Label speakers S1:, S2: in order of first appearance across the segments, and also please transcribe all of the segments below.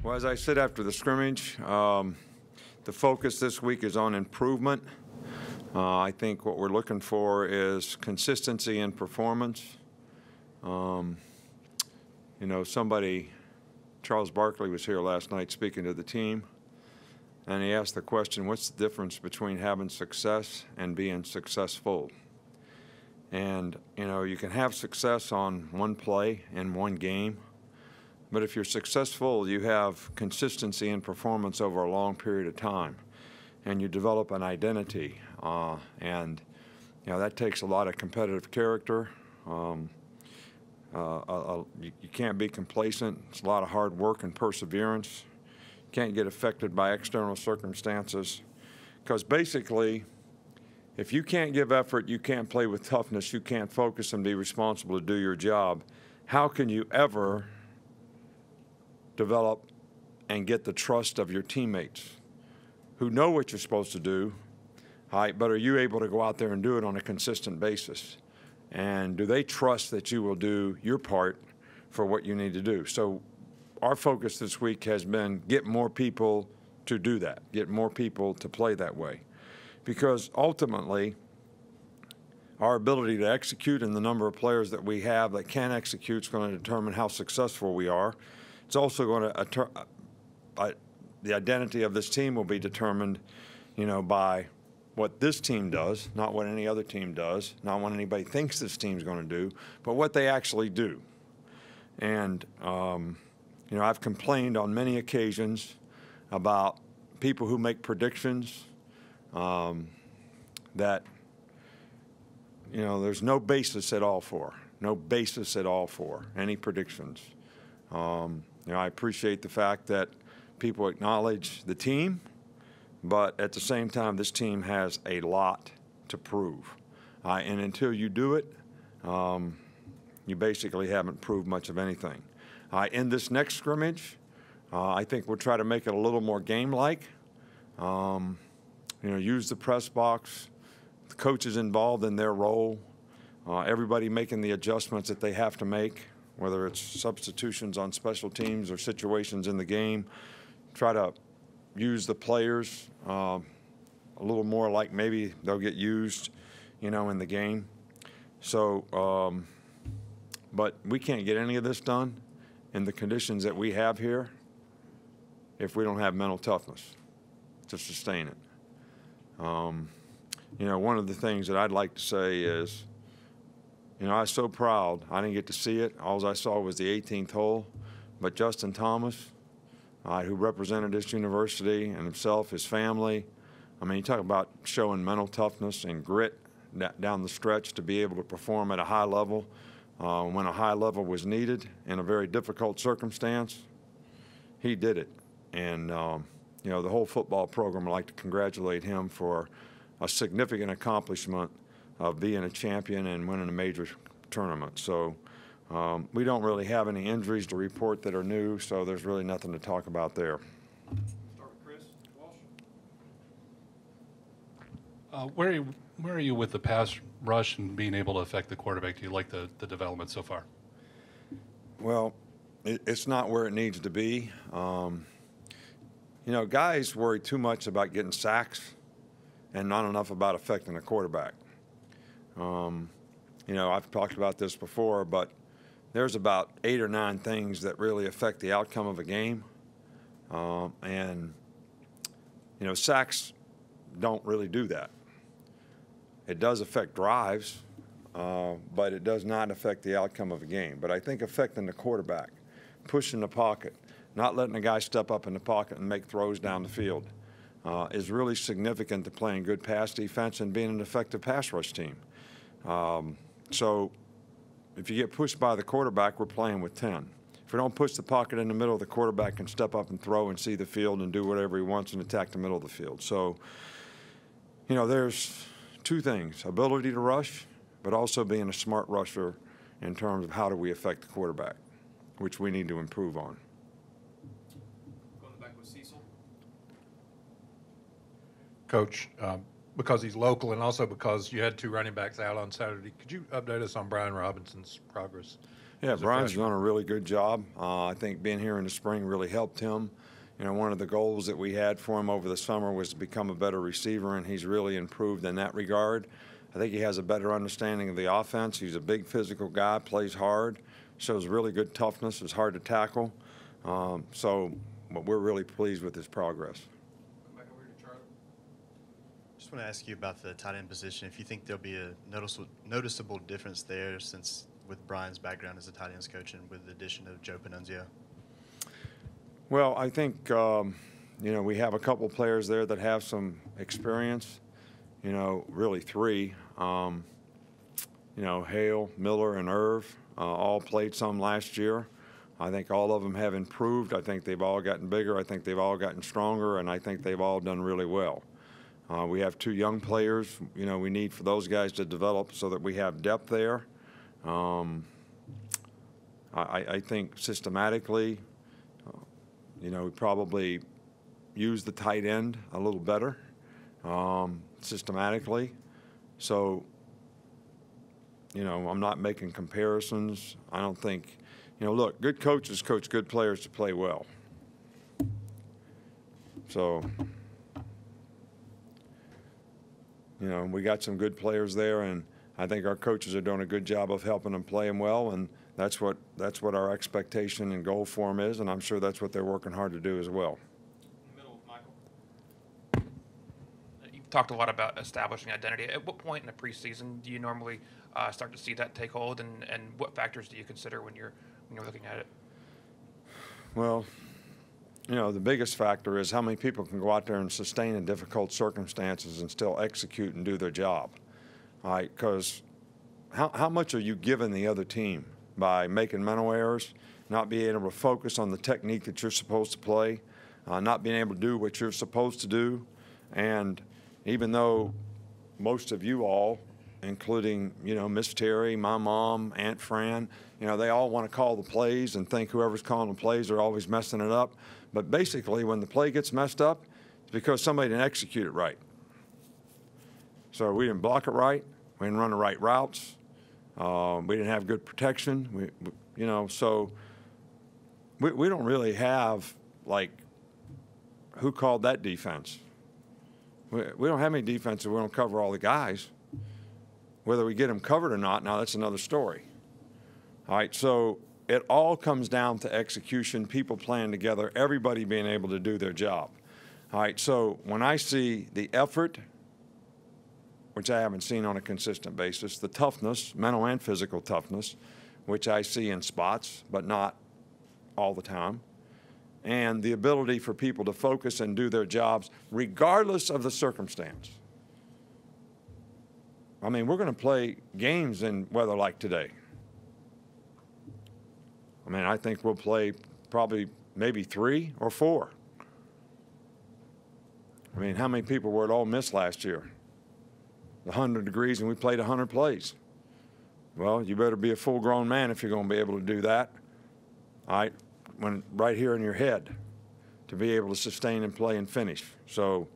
S1: Well, as I said after the scrimmage, the focus this week is on improvement. I think what we're looking for is consistency in performance. You know, Charles Barkley was here last night speaking to the team, and he asked the question, what's the difference between having success and being successful? And, you know, you can have success on one play in one game, but if you're successful, you have consistency in performance over a long period of time, and you develop an identity. And, you know, that takes a lot of competitive character. You can't be complacent. It's a lot of hard work and perseverance. You can't get affected by external circumstances, because basically, if you can't give effort, you can't play with toughness, you can't focus and be responsible to do your job, how can you ever develop and get the trust of your teammates who know what you're supposed to do, all right, but are you able to go out there and do it on a consistent basis? And do they trust that you will do your part for what you need to do? So our focus this week has been get more people to do that, get more people to play that way. Because ultimately, our ability to execute and the number of players that we have that can execute is going to determine how successful we are. It's also going to, the identity of this team will be determined, you know, by what this team does, not what any other team does, not what anybody thinks this team's going to do, but what they actually do. And, you know, I've complained on many occasions about people who make predictions that, you know, there's no basis at all for any predictions. You know, I appreciate the fact that people acknowledge the team, but at the same time, this team has a lot to prove. And until you do it, you basically haven't proved much of anything. In this next scrimmage, I think we'll try to make it a little more game-like. You know, use the press box, the coaches involved in their role, everybody making the adjustments that they have to make, whether it's substitutions on special teams or situations in the game. Try to use the players a little more like maybe they'll get used, you know, in the game. So, but we can't get any of this done in the conditions that we have here if we don't have mental toughness to sustain it. You know, one of the things that I'd like to say is, you know, I was so proud. I didn't get to see it. All I saw was the 18th hole. But Justin Thomas, who represented this university and himself, his family, I mean, you talk about showing mental toughness and grit down the stretch to be able to perform at a high level when a high level was needed in a very difficult circumstance. He did it. And, you know, the whole football program, I'd like to congratulate him for a significant accomplishment of being a champion and winning a major tournament. So we don't really have any injuries to report that are new, so there's really nothing to talk about there.
S2: Start with Chris Walsh.
S3: Where are you with the pass rush and being able to affect the quarterback? Do you like the development so far?
S1: Well, it's not where it needs to be. You know, guys worry too much about getting sacks and not enough about affecting the quarterback. You know, I've talked about this before, but there's about 8 or 9 things that really affect the outcome of a game. And, you know, sacks don't really do that. It does affect drives, but it does not affect the outcome of a game. But I think affecting the quarterback, pushing the pocket, not letting a guy step up in the pocket and make throws down the field is really significant to playing good pass defense and being an effective pass rush team. So if you get pushed by the quarterback, we're playing with 10. If we don't push the pocket in the middle, the quarterback can step up and throw and see the field and do whatever he wants and attack the middle of the field. So, you know, there's 2 things, ability to rush, but also being a smart rusher in terms of how do we affect the quarterback, which we need to improve on.
S2: Going back with Cecil.
S4: Coach, because he's local and also because you had 2 running backs out on Saturday, could you update us on Brian Robinson's progress?
S1: Yeah,
S4: as a
S1: Brian's
S4: freshman.
S1: done a really good job. I think being here in the spring really helped him. You know, one of the goals that we had for him over the summer was to become a better receiver, and he's really improved in that regard. I think he has a better understanding of the offense. He's a big physical guy, plays hard, shows really good toughness, is hard to tackle. But we're really pleased with his progress.
S2: Come back over here to Charlie.
S5: Just want to ask you about the tight end position. If you think there'll be a noticeable difference there, since with Brian's background as a tight ends coach and with the addition of Joe Panunzio.
S1: Well, I think, you know, we have a couple players there that have some experience, you know, really three. You know, Hale, Miller, and Irv all played some last year. I think all of them have improved. I think they've all gotten bigger. I think they've all gotten stronger, and I think they've all done really well. We have two young players, you know, we need for those guys to develop so that we have depth there. I think systematically, you know, we probably use the tight end a little better systematically. So, you know, I'm not making comparisons. I don't think, you know, look, good coaches coach good players to play well. So, you know, we got some good players there, and I think our coaches are doing a good job of helping them play them well, and that's what our expectation and goal for them is, and I'm sure that's what they're working hard to do as well.
S2: In the middle with Michael.
S6: You've talked a lot about establishing identity. At what point in the preseason do you normally start to see that take hold, and what factors do you consider when you're looking at it?
S1: Well, you know, the biggest factor is how many people can go out there and sustain in difficult circumstances and still execute and do their job. All right, because how much are you giving the other team by making mental errors, not being able to focus on the technique that you're supposed to play, not being able to do what you're supposed to do? And even though most of you all, including, you know, Miss Terry, my mom, Aunt Fran, you know, they all want to call the plays and think whoever's calling the plays are always messing it up. But basically, when the play gets messed up, it's because somebody didn't execute it right. So we didn't block it right. We didn't run the right routes. We didn't have good protection. You know, so we don't really have, like, who called that defense? We don't have any defenses. We don't cover all the guys. Whether we get them covered or not, now that's another story. All right, so it all comes down to execution, people playing together, everybody being able to do their job. All right, so when I see the effort, which I haven't seen on a consistent basis, the toughness, mental and physical toughness, which I see in spots, but not all the time, and the ability for people to focus and do their jobs regardless of the circumstance. I mean, we're going to play games in weather like today. I mean, I think we'll play probably maybe 3 or 4. I mean, how many people were at Ole Miss last year? 100 degrees and we played 100 plays. Well, you better be a full-grown man if you're going to be able to do that. All right, right here in your head, to be able to sustain and play and finish. So,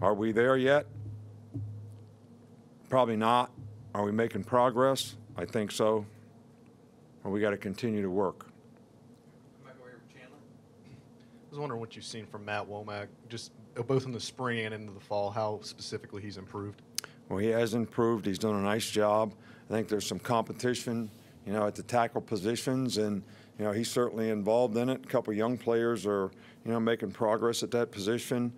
S1: are we there yet? Probably not. Are we making progress? I think so. Or we got to continue to work.
S2: Come back over here with Chandler.
S4: I was wondering what you've seen from Matt Womack, just both in the spring and into the fall, how specifically he's improved.
S1: Well, he has improved. He's done a nice job. I think there's some competition, you know, at the tackle positions, and, you know, he's certainly involved in it. A couple young players are, you know, making progress at that position.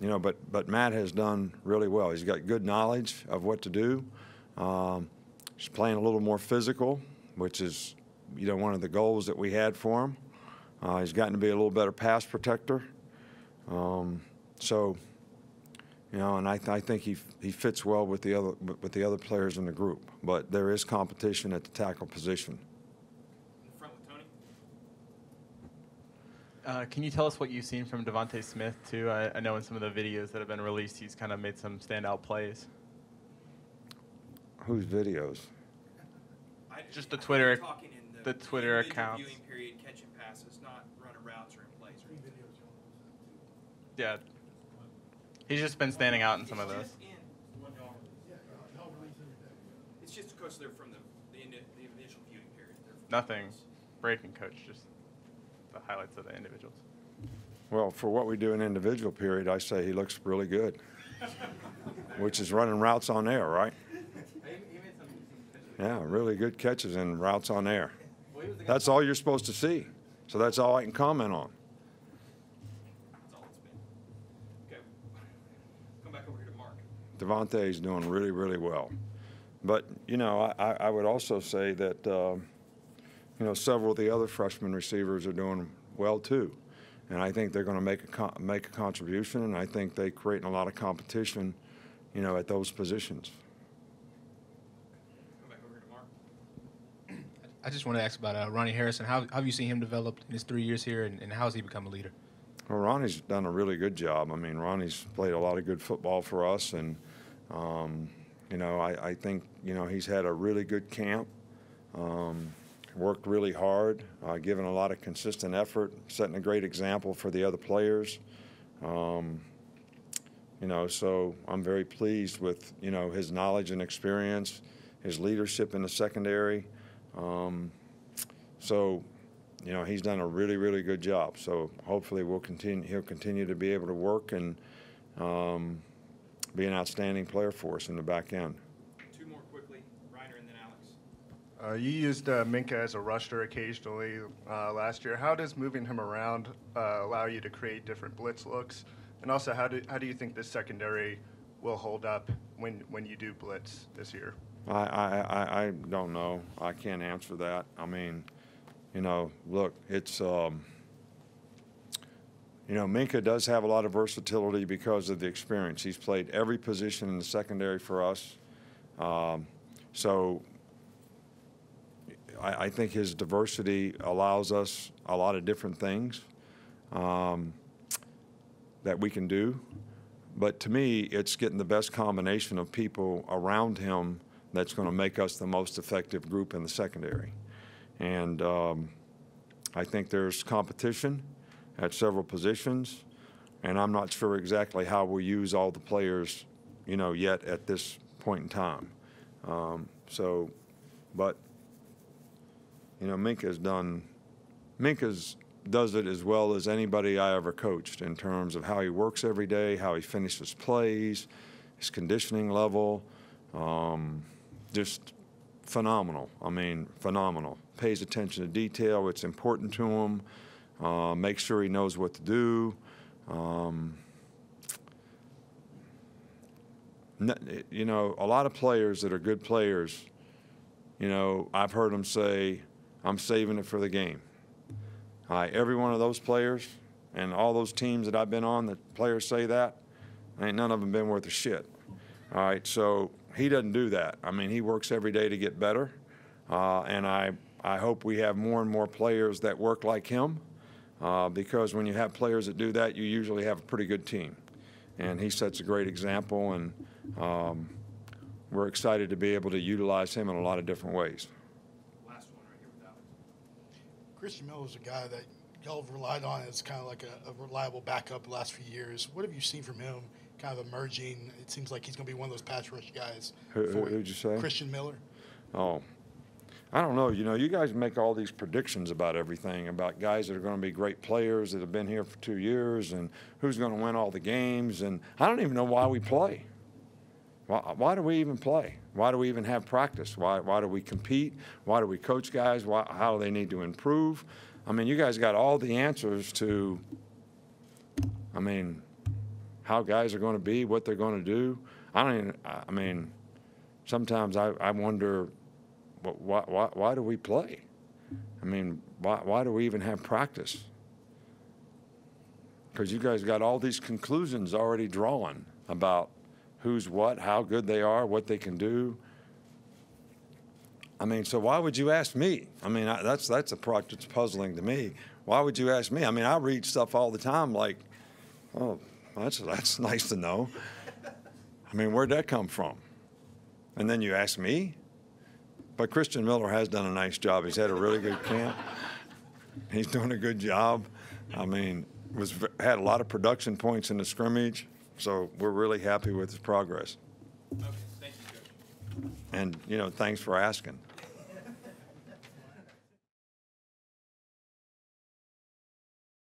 S1: You know, but Matt has done really well. He's got good knowledge of what to do. He's playing a little more physical, which is, you know, one of the goals that we had for him. He's gotten to be a little better pass protector. So, you know, and I think he fits well with the other players in the group. But there is competition at the tackle position.
S2: In the front with Tony.
S7: Can you tell us what you've seen from Devante Smith, too? I know in some of the videos that have been released, he's kind of made some standout plays.
S1: Whose videos?
S7: Just the Twitter-
S2: Talking in
S7: the Twitter
S2: individual
S7: accounts.
S2: Viewing period, catching passes, not running routes or in plays. Or anything.
S7: Yeah. He's just been standing out in some of those.
S2: It's It's just because they're from the initial viewing period. They're from
S7: Nothing breaking, Coach, just the highlights of the individuals.
S1: Well, for what we do in individual period, I say he looks really good, which is running routes on air, right? Yeah, really good catches and routes on air. That's all you're supposed to see. So that's all I can comment on.
S2: That's all it's been. Okay. Come back over here to Mark.
S1: Devante is doing really, really well. But, you know, I would also say that, you know, several of the other freshman receivers are doing well too. And I think they're going to make a contribution, and I think they create a lot of competition, you know, at those positions.
S2: Come back over here to Mark.
S8: I just want to ask about Ronnie Harrison. How have you seen him develop in his 3 years here, and how has he become a leader?
S1: Well, Ronnie's done a really good job. I mean, Ronnie's played a lot of good football for us, and, you know, I think, you know, he's had a really good camp. Worked really hard, given a lot of consistent effort, setting a great example for the other players. You know, so I'm very pleased with, you know, his knowledge and experience, his leadership in the secondary. So, you know, he's done a really, really good job. So hopefully he'll continue to be able to work and be an outstanding player for us in the back end.
S2: Two more quickly, Reiner and then Alex.
S9: You used Minkah as a rusher occasionally last year. How does moving him around allow you to create different blitz looks? And also, how do you think this secondary will hold up when you do blitz this year?
S1: I don't know. I can't answer that. I mean, you know, look, it's, you know, Minkah does have a lot of versatility because of the experience. He's played every position in the secondary for us. So I think his diversity allows us a lot of different things that we can do. But to me, it's getting the best combination of people around him that's going to make us the most effective group in the secondary. And I think there's competition at several positions, and I'm not sure exactly how we'll use all the players, you know, yet at this point in time. But you know, Minkah's does it as well as anybody I ever coached in terms of how he works every day, how he finishes plays, his conditioning level, just phenomenal. I mean, phenomenal. Pays attention to detail. It's important to him. Makes sure he knows what to do. You know, a lot of players that are good players, you know, I've heard them say, I'm saving it for the game. Every one of those players and all those teams that I've been on, that players say that, ain't none of them been worth a shit. All right, so he doesn't do that. I mean, he works every day to get better, and I hope we have more and more players that work like him, because when you have players that do that, you usually have a pretty good team. And he sets a great example, and we're excited to be able to utilize him in a lot of different ways.
S2: Last one right here with Alex.
S10: Christian Miller is a guy that y'all have relied on as kind of like a reliable backup the last few years. What have you seen from him kind of emerging? It seems like he's going to be one of those pass rush guys.
S1: Who'd you say?
S10: Christian Miller.
S1: Oh, I don't know. You know, you guys make all these predictions about everything, about guys that are going to be great players that have been here for 2 years and who's going to win all the games. And I don't even know why we play. Why do we even play? Why do we even have practice? Why do we compete? Why do we coach guys? How do they need to improve? I mean, you guys got all the answers to, I mean, how guys are going to be, what they're going to do. I mean, sometimes I wonder, why do we play? I mean, why do we even have practice? Because you guys got all these conclusions already drawn about who's what, how good they are, what they can do. I mean, so why would you ask me? I mean, that's a part that's puzzling to me. Why would you ask me? I mean, I read stuff all the time like, oh, that's nice to know. I mean, where'd that come from? And then you ask me? But Christian Miller has done a nice job. He's had a really good camp. He's doing a good job. I mean, had a lot of production points in the scrimmage. So we're really happy with his progress.
S2: Okay, thank you, Coach.
S1: And, you know, thanks for asking.